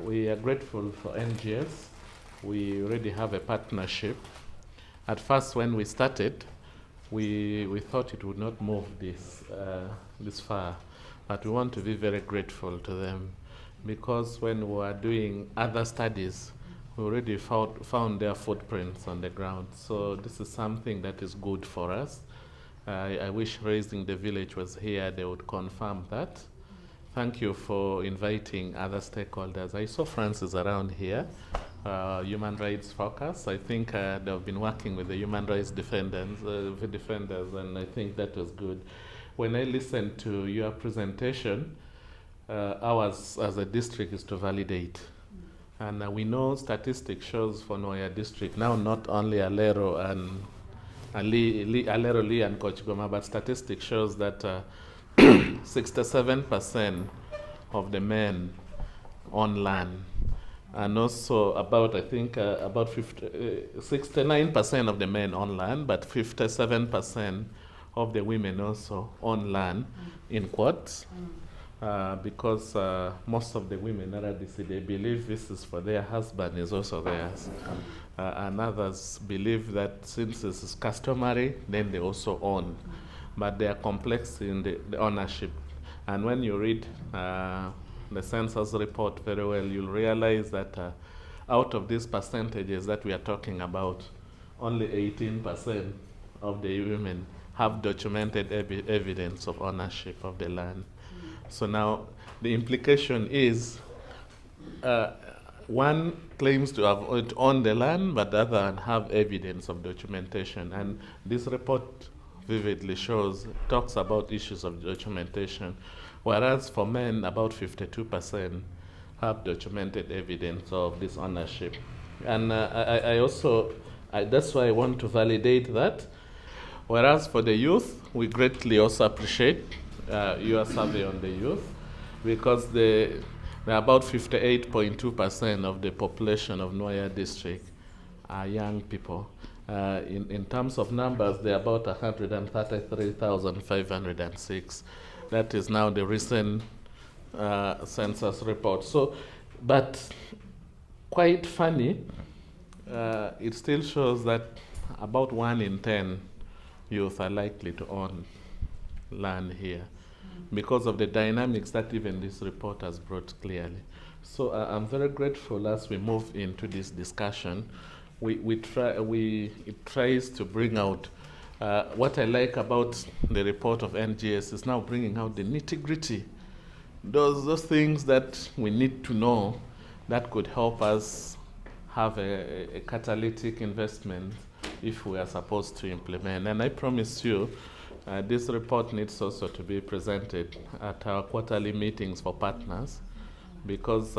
We are grateful for NGS. We already have a partnership. At first, when we started, we thought it would not move this far, but we want to be very grateful to them, because when we were doing other studies, we already found their footprints on the ground. So this is something that is good for us. I wish Raising the Village was here, they would confirm that. Thank you for inviting other stakeholders. I saw Francis around here, Human Rights Focus. I think they've been working with the human rights defenders, and I think that was good. When I listened to your presentation, ours as a district is to validate. And we know statistics shows for Nwoya district, now not only Alero Lee and Koch Goma, but statistics shows that 67% of the men on land, and also about 69% of the men on land, but 57% of the women also on land, in quotes, because most of the women RDC, they believe this is for their husband, is also theirs. And others believe that since this is customary, then they also own. But they are complex in the ownership. And when you read the census report very well, you'll realize that out of these percentages that we are talking about, only 18% of the women have documented evidence of ownership of the land. So now the implication is one claims to have owned the land, but the other have evidence of documentation. And this report vividly talks about issues of documentation, whereas for men, about 52% have documented evidence of this ownership. And that's why I want to validate that. Whereas for the youth, we greatly also appreciate your survey on the youth, because they're about 58.2% of the population of Nwoya district are young people. In terms of numbers, they're about 133,506. That is now the recent census report. So, but quite funny, it still shows that about 1 in 10 youth are likely to own land here, because of the dynamics that even this report has brought clearly. So I'm very grateful as we move into this discussion. It tries to bring out what I like about the report of NGS is now bringing out the nitty-gritty, those things that we need to know that could help us have a catalytic investment if we are supposed to implement. And I promise you, this report needs also to be presented at our quarterly meetings for partners, because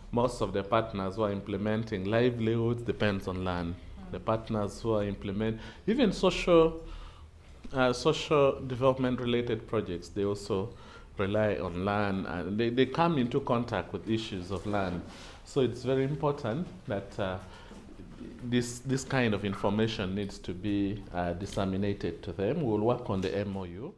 most of the partners who are implementing livelihoods depends on land. The partners who are implementing even social development related projects, they also rely on land, and they come into contact with issues of land. So it's very important that this kind of information needs to be disseminated to them. We'll work on the MOU.